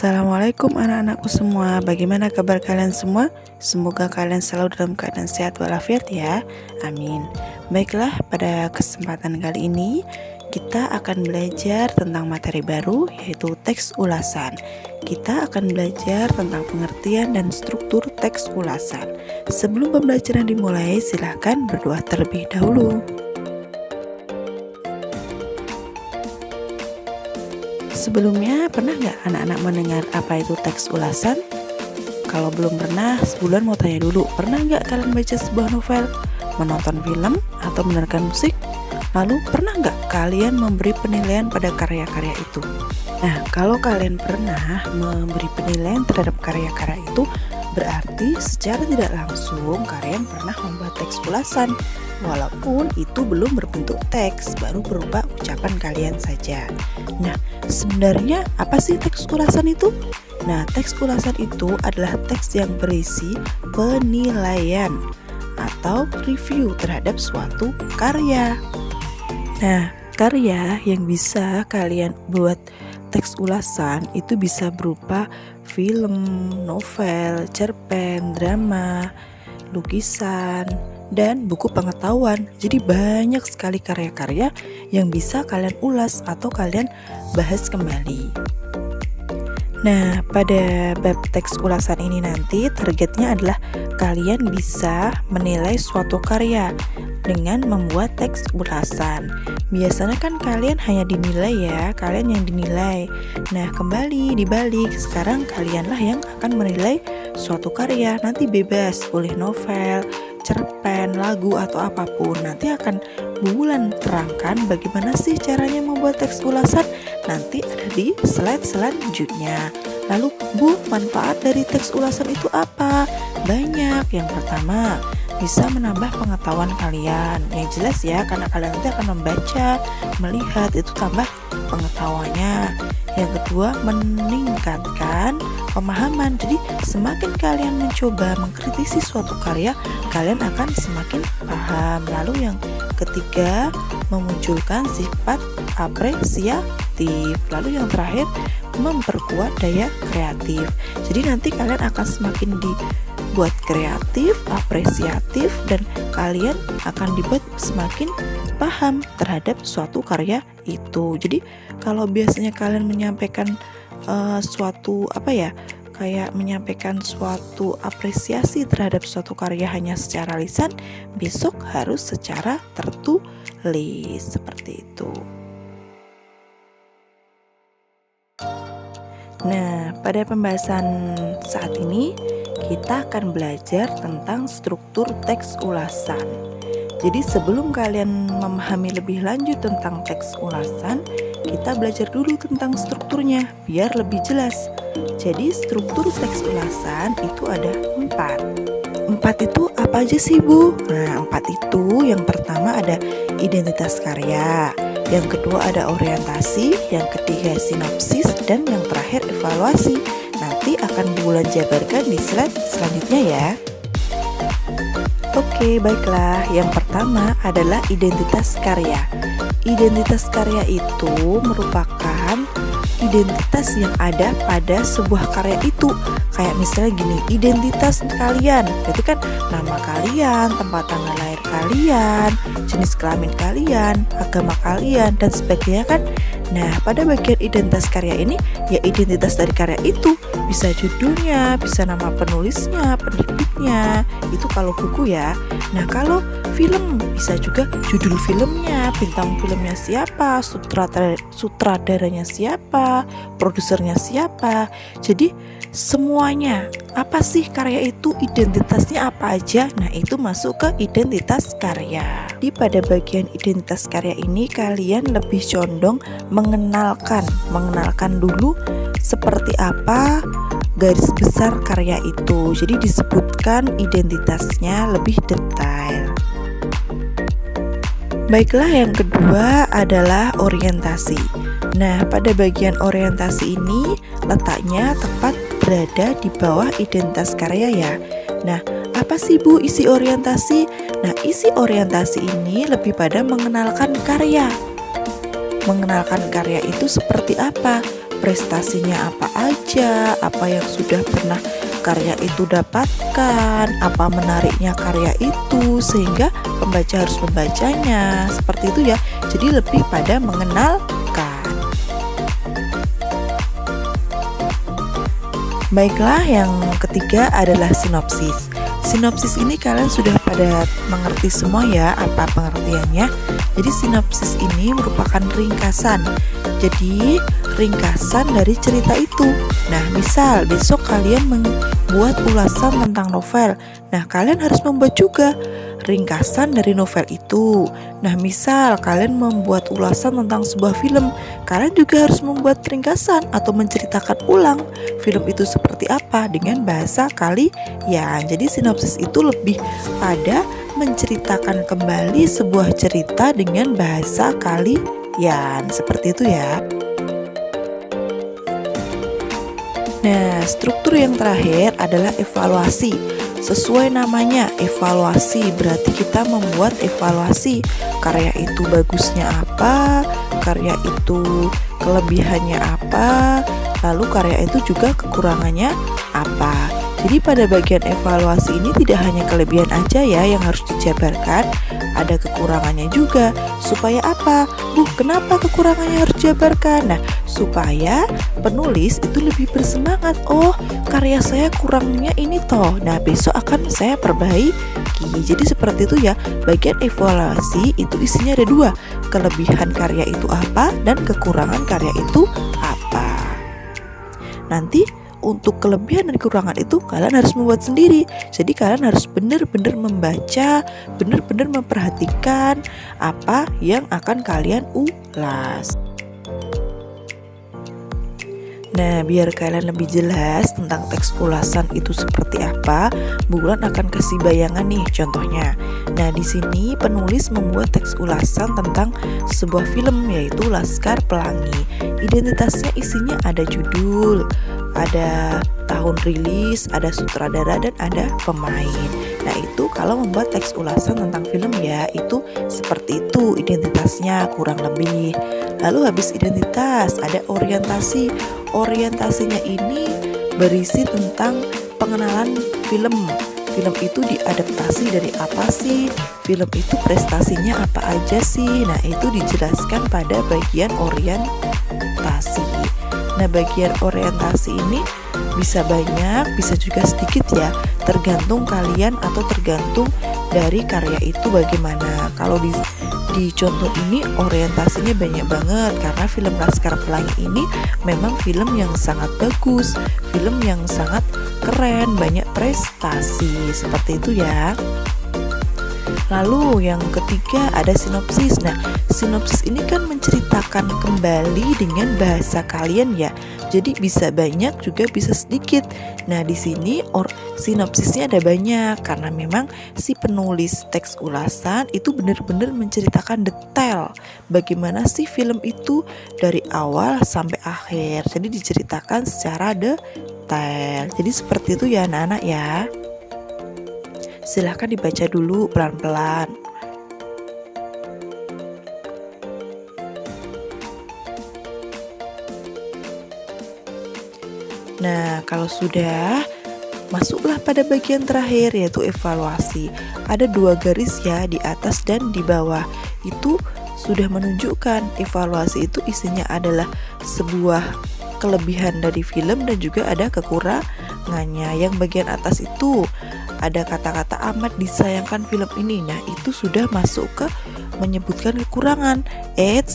Assalamualaikum anak-anakku semua. Bagaimana kabar kalian semua? Semoga kalian selalu dalam keadaan sehat walafiat ya. Amin. Baiklah, pada kesempatan kali ini kita akan belajar tentang materi baru, yaitu teks ulasan. Kita akan belajar tentang pengertian dan struktur teks ulasan. Sebelum pembelajaran dimulai, silahkan berdoa terlebih dahulu. Sebelumnya, pernah nggak anak-anak mendengar apa itu teks ulasan? Kalau belum pernah, sebulan mau tanya dulu, pernah nggak kalian baca sebuah novel, menonton film, atau mendengarkan musik? Lalu, pernah nggak kalian memberi penilaian pada karya-karya itu? Nah, kalau kalian pernah memberi penilaian terhadap karya-karya itu, berarti secara tidak langsung kalian pernah membuat teks ulasan. Walaupun itu belum berbentuk teks, baru berupa ucapan kalian saja. Nah, sebenarnya apa sih teks ulasan itu? Nah, teks ulasan itu adalah teks yang berisi penilaian atau review terhadap suatu karya. Nah, karya yang bisa kalian buat teks ulasan itu bisa berupa film, novel, cerpen, drama, lukisan, dan buku pengetahuan. Jadi banyak sekali karya-karya yang bisa kalian ulas atau kalian bahas kembali. Nah, pada bab teks ulasan ini nanti targetnya adalah kalian bisa menilai suatu karya dengan membuat teks ulasan. Biasanya kan kalian hanya dinilai ya, kalian yang dinilai. Nah, kembali dibalik, sekarang kalianlah yang akan menilai suatu karya. Nanti bebas, boleh novel, cerpen, lagu, atau apapun. Nanti akan Bulan terangkan bagaimana sih caranya membuat teks ulasan. Nanti ada di slide selanjutnya. Lalu Bu, manfaat dari teks ulasan itu apa? Banyak. Yang pertama, bisa menambah pengetahuan kalian. Yang jelas ya, karena kalian nanti akan membaca, melihat, itu tambah pengetahuannya. Yang kedua, meningkatkan pemahaman. Jadi semakin kalian mencoba mengkritisi suatu karya, kalian akan semakin paham. Lalu yang ketiga, memunculkan sifat apresiatif. Lalu yang terakhir, memperkuat daya kreatif. Jadi nanti kalian akan semakin dibuat kreatif, apresiatif, dan kalian akan dibuat semakin paham terhadap suatu karya itu. Jadi kalau biasanya kalian menyampaikan kayak menyampaikan suatu apresiasi terhadap suatu karya hanya secara lisan, besok harus secara tertulis, seperti itu. Nah, pada pembahasan saat ini kita akan belajar tentang struktur teks ulasan. Jadi sebelum kalian memahami lebih lanjut tentang teks ulasan, kita belajar dulu tentang strukturnya biar lebih jelas. Jadi struktur teks ulasan itu ada 4. 4 itu apa aja sih Bu? Nah, 4 itu yang pertama ada identitas karya, yang kedua ada orientasi, yang ketiga sinopsis, dan yang terakhir evaluasi. Nanti akan Bulan jabarkan di slide selanjutnya ya. Oke, baiklah. Yang pertama adalah identitas karya. Identitas karya itu merupakan identitas yang ada pada sebuah karya itu. Kayak misalnya gini, identitas kalian, berarti kan nama kalian, tempat tanggal lahir kalian, jenis kelamin kalian, agama kalian, dan sebagainya kan. Nah, pada bagian identitas karya ini, ya identitas dari karya itu. Bisa judulnya, bisa nama penulisnya, penerbitnya, itu kalau buku ya. Nah, kalau film, bisa juga judul filmnya, bintang filmnya siapa, sutradaranya siapa, produsernya siapa. Jadi semuanya, apa sih karya itu, identitasnya apa aja. Nah, itu masuk ke identitas karya. Di pada bagian identitas karya ini kalian lebih condong mengenalkan dulu seperti apa garis besar karya itu. Jadi disebutkan identitasnya lebih detail. Baiklah, yang kedua adalah orientasi. Nah, pada bagian orientasi ini letaknya tepat berada di bawah identitas karya ya. Nah, apa sih Bu isi orientasi? Nah, isi orientasi ini lebih pada mengenalkan karya. Mengenalkan karya itu seperti apa? prestasinya apa aja, apa yang sudah pernah karya itu dapatkan, apa menariknya karya itu, sehingga pembaca harus membacanya. Seperti itu ya. Jadi lebih pada mengenalkan. Baiklah, yang ketiga adalah sinopsis. Sinopsis ini kalian sudah pada mengerti semua ya apa pengertiannya. Jadi sinopsis ini merupakan ringkasan. Jadi ringkasan dari cerita itu. Nah, misal besok kalian membuat ulasan tentang novel. Nah, kalian harus membuat juga ringkasan dari novel itu. Nah, misal kalian membuat ulasan tentang sebuah film, kalian juga harus membuat ringkasan atau menceritakan ulang film itu seperti apa dengan bahasa kalian. Jadi sinopsis itu lebih pada menceritakan kembali sebuah cerita dengan bahasa kalian. Seperti itu ya. Nah, struktur yang terakhir adalah evaluasi. Sesuai namanya, evaluasi berarti kita membuat evaluasi. Karya itu bagusnya apa, karya itu kelebihannya apa, lalu karya itu juga kekurangannya apa. Jadi pada bagian evaluasi ini tidak hanya kelebihan aja ya yang harus dijabarkan, ada kekurangannya juga. Supaya apa? Kenapa kekurangannya harus dijabarkan? Nah, supaya penulis itu lebih bersemangat. Oh, karya saya kurangnya ini toh. Nah, besok akan saya perbaiki. Jadi seperti itu ya. Bagian evaluasi itu isinya ada dua. Kelebihan karya itu apa dan kekurangan karya itu apa. Nanti untuk kelebihan dan kekurangan itu kalian harus membuat sendiri. Jadi kalian harus benar-benar membaca, benar-benar memperhatikan apa yang akan kalian ulas. Nah, biar kalian lebih jelas tentang teks ulasan itu seperti apa, Bulan akan kasih bayangan nih contohnya. Nah, di sini penulis membuat teks ulasan tentang sebuah film yaitu Laskar Pelangi. Identitasnya isinya ada judul, ada tahun rilis, ada sutradara dan ada pemain. Nah, itu kalau membuat teks ulasan tentang film ya, itu seperti itu identitasnya kurang lebih. Lalu habis identitas ada orientasi. Orientasinya ini berisi tentang pengenalan film. Film itu diadaptasi dari apa sih? Film itu prestasinya apa aja sih? Nah, itu dijelaskan pada bagian orientasi. Nah, bagian orientasi ini bisa banyak, bisa juga sedikit ya, tergantung kalian atau tergantung dari karya itu bagaimana. Kalau di contoh ini orientasinya banyak banget karena film Laskar Pelangi ini memang film yang sangat bagus, film yang sangat keren, banyak prestasi, seperti itu ya. Lalu yang ketiga ada sinopsis. Nah, sinopsis ini kan menceritakan kembali dengan bahasa kalian ya. Jadi bisa banyak juga bisa sedikit. Nah, di sini sinopsisnya ada banyak karena memang si penulis teks ulasan itu benar-benar menceritakan detail bagaimana sih film itu dari awal sampai akhir. Jadi diceritakan secara detail. Jadi seperti itu ya anak-anak ya. Silahkan dibaca dulu pelan-pelan. Nah, kalau sudah, masuklah pada bagian terakhir yaitu evaluasi. Ada 2 garis ya di atas dan di bawah. Itu sudah menunjukkan evaluasi itu isinya adalah sebuah kelebihan dari film dan juga ada kekurangannya. Yang bagian atas itu ada kata-kata amat disayangkan film ini. Nah, itu sudah masuk ke menyebutkan kekurangan.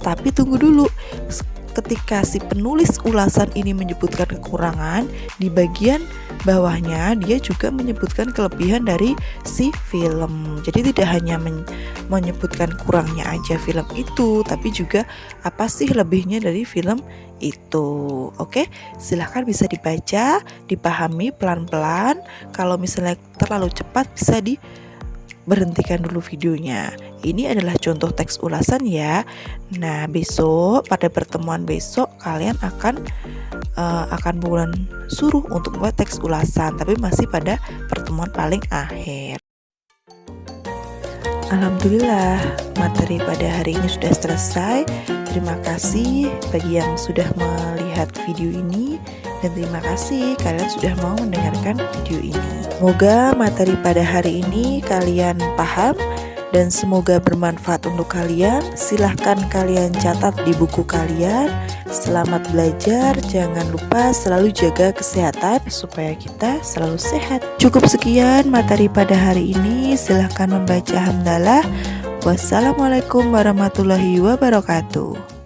Tapi tunggu dulu. Ketika si penulis ulasan ini menyebutkan kekurangan, di bagian bawahnya dia juga menyebutkan kelebihan dari si film. Jadi tidak hanya menyebutkan kurangnya aja film itu, tapi juga apa sih lebihnya dari film itu. Oke, silahkan bisa dibaca, dipahami pelan-pelan. Kalau misalnya terlalu cepat bisa berhentikan dulu videonya. Ini adalah contoh teks ulasan ya. Nah, besok pada pertemuan besok kalian akan Bulan suruh untuk buat teks ulasan, tapi masih pada pertemuan paling akhir. Alhamdulillah, materi pada hari ini sudah selesai. Terima kasih bagi yang sudah melihat video ini, dan terima kasih kalian sudah mau mendengarkan video ini. Semoga materi pada hari ini kalian paham dan semoga bermanfaat untuk kalian. Silahkan kalian catat di buku kalian. Selamat belajar, jangan lupa selalu jaga kesehatan supaya kita selalu sehat. Cukup sekian materi pada hari ini. Silahkan membaca hamdalah. Wassalamualaikum warahmatullahi wabarakatuh.